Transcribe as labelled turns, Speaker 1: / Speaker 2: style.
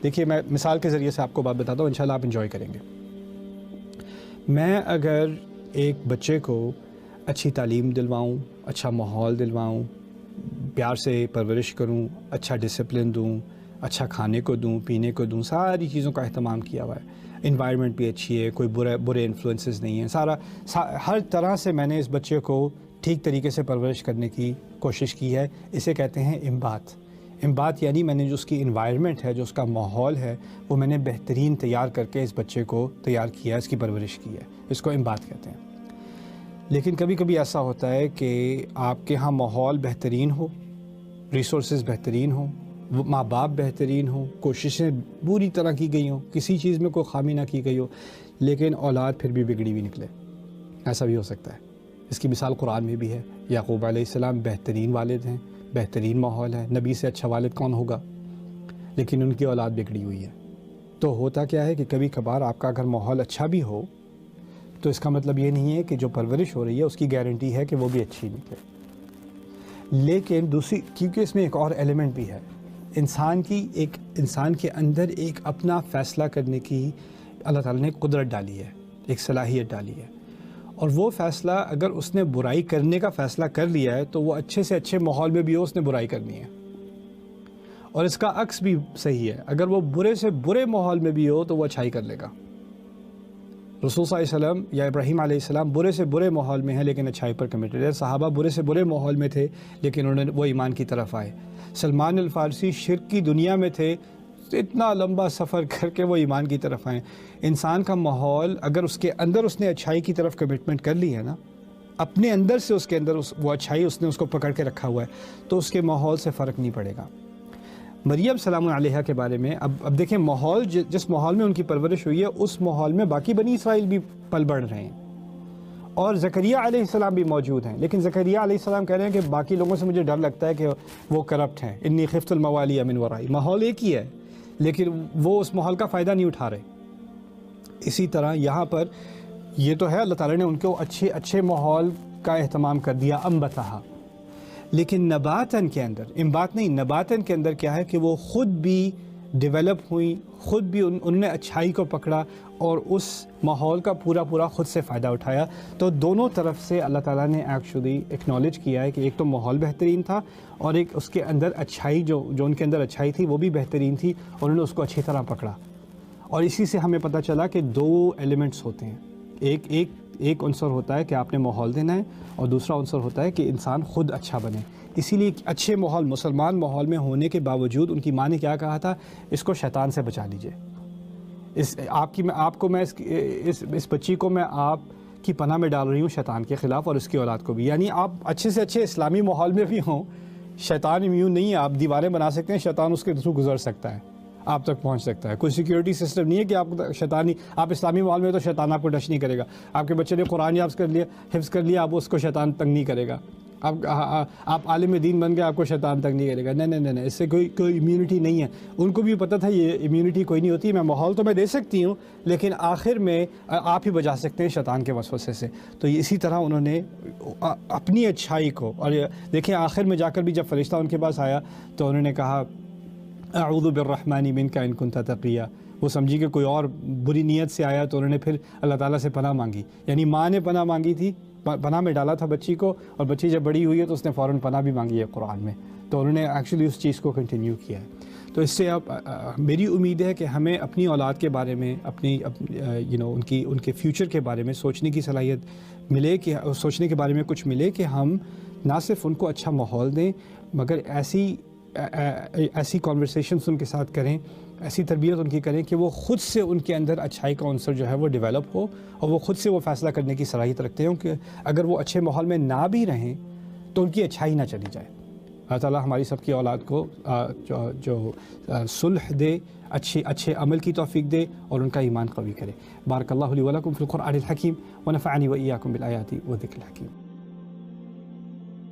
Speaker 1: دیکھیے میں مثال کے ذریعے سے آپ کو بات بتاتا ہوں، انشاءاللہ آپ انجوائے کریں گے۔ میں اگر ایک بچے کو اچھی تعلیم دلواؤں، اچھا ماحول دلواؤں، پیار سے پرورش کروں، اچھا ڈسپلن دوں، اچھا کھانے کو دوں، پینے کو دوں، ساری چیزوں کا اہتمام کیا ہوا ہے، انوائرمنٹ بھی اچھی ہے، کوئی برے انفلوئنسز نہیں ہیں، ہر طرح سے میں نے اس بچے کو ٹھیک طریقے سے پرورش کرنے کی کوشش کی ہے، اسے کہتے ہیں امبات یعنی میں نے جو اس کی انوائرمنٹ ہے، جو اس کا ماحول ہے، وہ میں نے بہترین تیار کر کے اس بچے کو تیار کیا ہے، اس کی پرورش کی ہے، اس کو امبات کہتے ہیں۔ لیکن کبھی کبھی ایسا ہوتا ہے کہ آپ کے ہاں ماحول بہترین ہو، ریسورسز بہترین ہوں، ماں باپ بہترین ہوں، کوششیں پوری طرح کی گئی ہوں، کسی چیز میں کوئی خامی نہ کی گئی ہو، لیکن اولاد پھر بھی بگڑی ہوئی نکلے، ایسا بھی ہو سکتا ہے۔ اس کی مثال قرآن میں بھی ہے۔ یعقوب علیہ السلام بہترین والد ہیں، بہترین ماحول ہے، نبی سے اچھا والد کون ہوگا، لیکن ان کی اولاد بگڑی ہوئی ہے۔ تو ہوتا کیا ہے کہ کبھی کبھار آپ کا اگر ماحول اچھا بھی ہو تو اس کا مطلب یہ نہیں ہے کہ جو پرورش ہو رہی ہے اس کی گارنٹی ہے کہ وہ بھی اچھی نکلے۔ لیکن دوسری، کیونکہ اس میں ایک اور ایلیمنٹ بھی ہے، انسان کے اندر ایک اپنا فیصلہ کرنے کی اللہ تعالیٰ نے قدرت ڈالی ہے، ایک صلاحیت ڈالی ہے، اور وہ فیصلہ اگر اس نے برائی کرنے کا فیصلہ کر لیا ہے تو وہ اچھے سے اچھے ماحول میں بھی ہو اس نے برائی کرنی ہے، اور اس کا عکس بھی صحیح ہے، اگر وہ برے سے برے ماحول میں بھی ہو تو وہ اچھائی کر لے گا۔ رسول صلی اللہ علیہ وسلم یا ابراہیم علیہ السلام برے سے برے ماحول میں ہیں لیکن اچھائی پر کمیٹڈ ہے، صحابہ برے سے برے ماحول میں تھے لیکن وہ ایمان کی طرف آئے، سلمان الفارسی شرک کی دنیا میں تھے، اتنا لمبا سفر کر کے وہ ایمان کی طرف آئے۔ انسان کا ماحول اگر اس کے اندر اس نے اچھائی کی طرف کمٹمنٹ کر لی ہے نا، اپنے اندر سے اس کے اندر وہ اچھائی اس نے اس کو پکڑ کے رکھا ہوا ہے، تو اس کے ماحول سے فرق نہیں پڑے گا۔ مریم سلام علیہا کے بارے میں اب دیکھیں، ماحول جس ماحول میں ان کی پرورش ہوئی ہے اس ماحول میں باقی بنی اسرائیل بھی پل بڑھ رہے ہیں، اور زکریا علیہ السلام بھی موجود ہیں، لیکن زکریا علیہ السلام کہہ رہے ہیں کہ باقی لوگوں سے مجھے ڈر لگتا ہے کہ وہ کرپٹ ہیں، انی خفت الموالی من ورائی، ماحول ایک ہی ہے لیکن وہ اس ماحول کا فائدہ نہیں اٹھا رہے۔ اسی طرح یہاں پر یہ تو ہے اللہ تعالیٰ نے ان کو اچھے ماحول کا اہتمام کر دیا، انبتہا، لیکن نباتن کے اندر، امبات نہیں، نباتن کے اندر کیا ہے کہ وہ خود بھی ڈیولپ ہوئی، خود بھی انہوں نے اچھائی کو پکڑا اور اس ماحول کا پورا خود سے فائدہ اٹھایا۔ تو دونوں طرف سے اللہ تعالیٰ نے ایکچولی اکنالج کیا ہے کہ ایک تو ماحول بہترین تھا اور ایک اس کے اندر اچھائی جو ان کے اندر اچھائی تھی وہ بھی بہترین تھی، اور انہوں نے اس کو اچھی طرح پکڑا۔ اور اسی سے ہمیں پتہ چلا کہ دو ایلیمنٹس ہوتے ہیں، ایک عنصر ہوتا ہے کہ آپ نے ماحول دینا ہے، اور دوسرا عنصر ہوتا ہے کہ انسان خود اچھا بنے۔ اسی لیے اچھے ماحول، مسلمان ماحول میں ہونے کے باوجود ان کی ماں نے کیا کہا تھا، اس کو شیطان سے بچا لیجئے، اس بچی کو میں آپ کی پناہ میں ڈال رہی ہوں شیطان کے خلاف، اور اس کی اولاد کو بھی۔ یعنی آپ اچھے سے اچھے اسلامی ماحول میں بھی ہوں، شیطان امیون نہیں ہے، آپ دیواریں بنا سکتے ہیں، شیطان اس کے تھرو گزر سکتا ہے، آپ تک پہنچ سکتا ہے۔ کوئی سیکیورٹی سسٹم نہیں ہے کہ آپ اسلامی ماحول میں تو شیطان آپ کو ٹچ نہیں کرے گا۔ آپ کے بچے نے قرآن حفظ کر لیا، آپ اس کو شیطان تنگ نہیں کرے گا۔ آپ عالم دین بن گئے، آپ کو شیطان تنگ نہیں کرے گا۔ نہیں، اس سے کوئی امیونٹی نہیں ہے۔ ان کو بھی پتہ تھا یہ امیونٹی کوئی نہیں ہوتی، میں ماحول تو میں دے سکتی ہوں لیکن آخر میں آپ ہی بچا سکتے ہیں شیطان کے وسوسے سے۔ تو اسی طرح انہوں نے اپنی اچھائی کو، اور دیکھیں آخر میں جا کر بھی جب فرشتہ ان کے پاس آیا تو انہوں نے کہا اعوذ بالرحمن منک ان کنت تقیا، وہ سمجھی کہ کوئی اور بری نیت سے آیا تو انہوں نے پھر اللہ تعالیٰ سے پناہ مانگی، یعنی ماں نے پناہ مانگی تھی، پناہ میں ڈالا تھا بچی کو، اور بچی جب بڑی ہوئی ہے تو اس نے فوراً پناہ بھی مانگی ہے قرآن میں، تو انہوں نے ایکچولی اس چیز کو کنٹینیو کیا ہے۔ تو اس سے اب میری امید ہے کہ ہمیں اپنی اولاد کے بارے میں، ان کے فیوچر کے بارے میں سوچنے کی صلاحیت ملے، کہ سوچنے کے بارے میں کچھ ملے کہ ہم نہ صرف ان کو اچھا ماحول دیں مگر ایسی کانورسیشنز ان کے ساتھ کریں، ایسی تربیت ان کی کریں کہ وہ خود سے ان کے اندر اچھائی کا عنصر جو ہے وہ ڈیولپ ہو، اور وہ خود سے وہ فیصلہ کرنے کی صلاحیت رکھتے ہوں کہ اگر وہ اچھے ماحول میں نہ بھی رہیں تو ان کی اچھائی نہ چلی جائے۔ اللہ تعالیٰ ہماری سب کی اولاد کو جو صلح دے، اچھے عمل کی توفیق دے، اور ان کا ایمان قوی کرے۔ بارک اللہ لی ولکم فی القرآن الحکیم ونفعنی وإیاکم بالآیات والذکر الحکیم۔